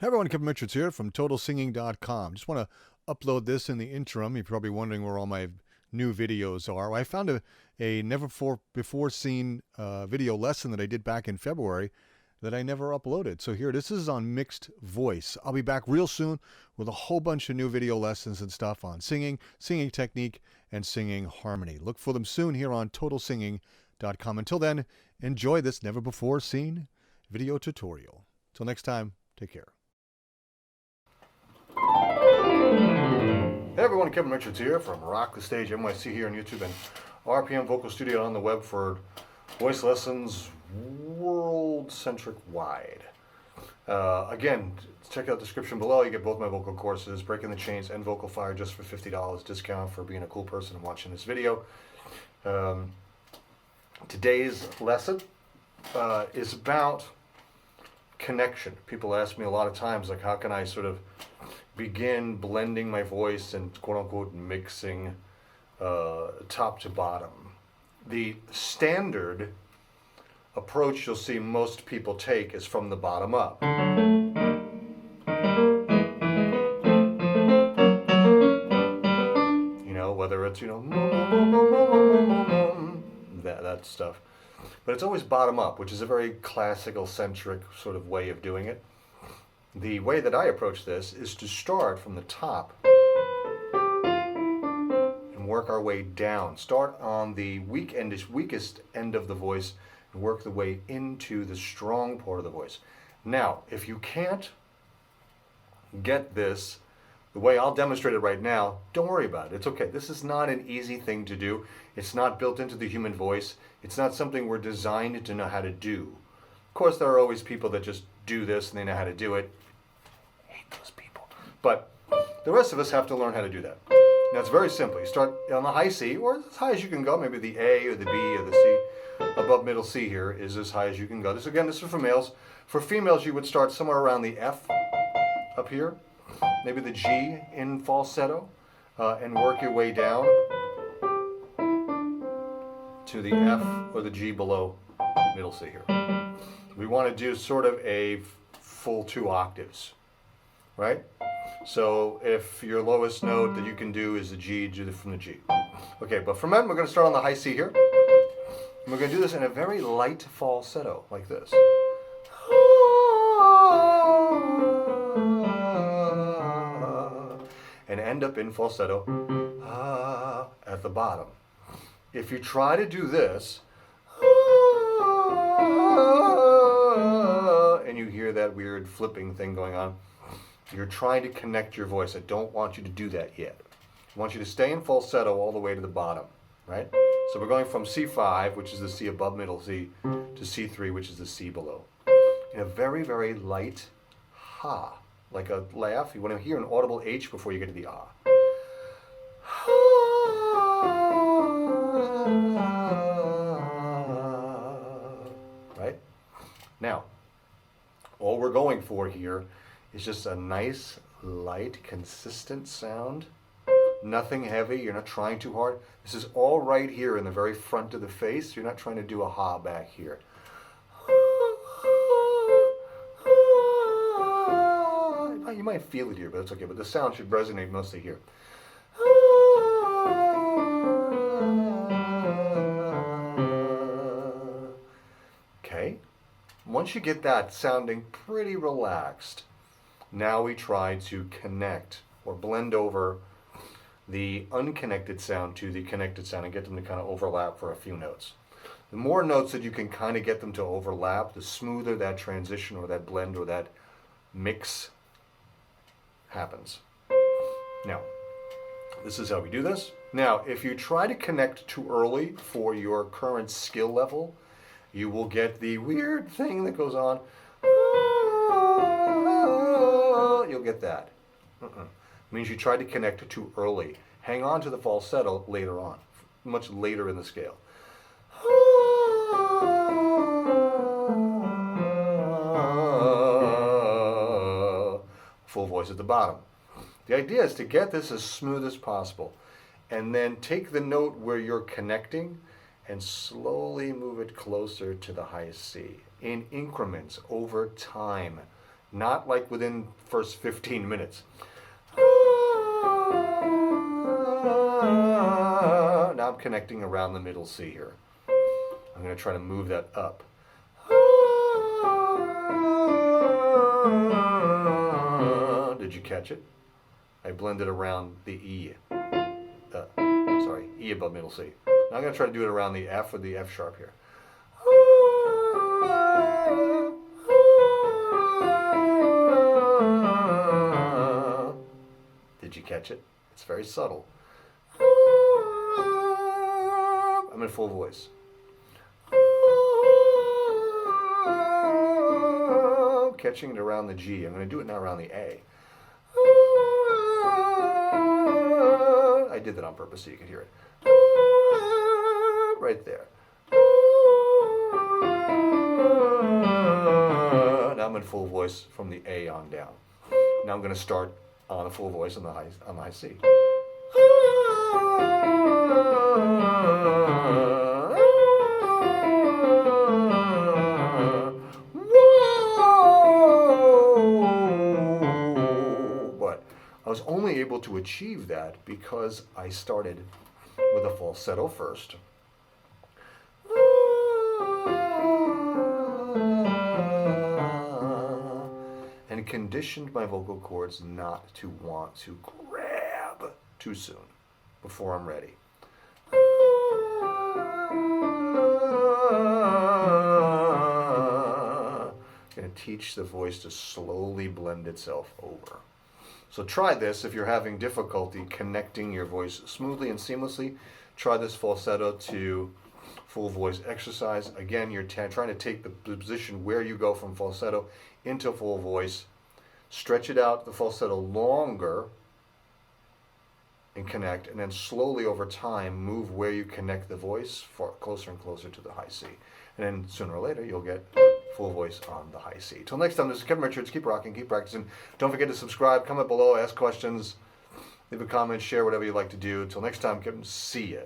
Hey everyone, Kevin Richards here from TotalSinging.com. Just want to upload this in the interim. You're probably wondering where all my new videos are. I found a never before seen video lesson that I did back in February that I never uploaded. So here, this is on mixed voice. I'll be back real soon with a whole bunch of new video lessons and stuff on singing, singing technique, and singing harmony. Look for them soon here on TotalSinging.com. Until then, enjoy this never before seen video tutorial. Till next time, take care. Hey everyone, Kevin Richards here from Rock the Stage NYC here on YouTube and RPM Vocal Studio on the web for voice lessons world-centric wide. Again, check out the description below. You get both my vocal courses, Breaking the Chains and Vocal Fire, just for $50 discount for being a cool person and watching this video. Today's lesson is about connection. People ask me a lot of times, like, how can I sort of begin blending my voice and quote-unquote mixing top to bottom. The standard approach you'll see most people take is from the bottom up. You know, whether it's, that stuff. But it's always bottom up, which is a very classical centric sort of way of doing it. The way that I approach this is to start from the top and work our way down. Start on the weakest end of the voice and work the way into the strong part of the voice. Now, if you can't get this the way I'll demonstrate it right now, don't worry about it. It's okay. This is not an easy thing to do. It's not built into the human voice. It's not something we're designed to know how to do. Of course, there are always people that just do this and they know how to do it. I hate those people. But the rest of us have to learn how to do that. Now, it's very simple. You start on the high C, or as high as you can go. Maybe the A or the B or the C. Above middle C here is as high as you can go. This is for males. For females, you would start somewhere around the F up here. Maybe the G in falsetto, and work your way down to the F or the G below middle C here. We want to do sort of a full 2 octaves, right? So if your lowest note that you can do is the G, do it from the G. Okay, but for men, we're going to start on the high C here. And we're going to do this in a very light falsetto, like this. And end up in falsetto at the bottom. If you try to do this, and you hear that weird flipping thing going on, you're trying to connect your voice. I don't want you to do that yet. I want you to stay in falsetto all the way to the bottom, right? So we're going from C5, which is the C above middle C, to C3, which is the C below. In a very, very light ha. Like a laugh. You want to hear an audible H before you get to the ah. Right? Now, all we're going for here is just a nice, light, consistent sound. Nothing heavy. You're not trying too hard. This is all right here in the very front of the face. You're not trying to do a ha back here. You might feel it here, but it's okay. But the sound should resonate mostly here. Okay. Once you get that sounding pretty relaxed, now we try to connect or blend over the unconnected sound to the connected sound and get them to kind of overlap for a few notes. The more notes that you can kind of get them to overlap, the smoother that transition or that blend or that mix happens. Now, this is how we do this. Now, if you try to connect too early for your current skill level, you will get the weird thing that goes on. You'll get that. It means you tried to connect too early. Hang on to the falsetto later on, much later in the scale. Full voice at the bottom. The idea is to get this as smooth as possible and then take the note where you're connecting and slowly move it closer to the high C in increments over time. not like within first 15 minutes. Now I'm connecting around the middle C here. I'm going to try to move that up. Did you catch it? I blended around the E. E above middle C. Now I'm going to try to do it around the F or the F sharp here. Did you catch it? It's very subtle. I'm in full voice. Catching it around the G. I'm going to do it now around the A. I did that on purpose so you could hear it. Right there. Now I'm in full voice from the A on down. Now I'm going to start on a full voice on the high C. But I was only able to achieve that because I started with a falsetto first. And conditioned my vocal cords not to want to grab too soon before I'm ready. I'm going to teach the voice to slowly blend itself over. So try this if you're having difficulty connecting your voice smoothly and seamlessly. Try this falsetto to full voice exercise. Again, you're trying to take the position where you go from falsetto into full voice. Stretch it out, the falsetto longer, and connect, and then slowly over time move where you connect the voice closer and closer to the high C. And then sooner or later you'll get full voice on the high C. Till next time, this is Kevin Richards. Keep rocking, keep practicing. Don't forget to subscribe, comment below, ask questions, leave a comment, share whatever you'd like to do. Till next time, Kevin, see ya.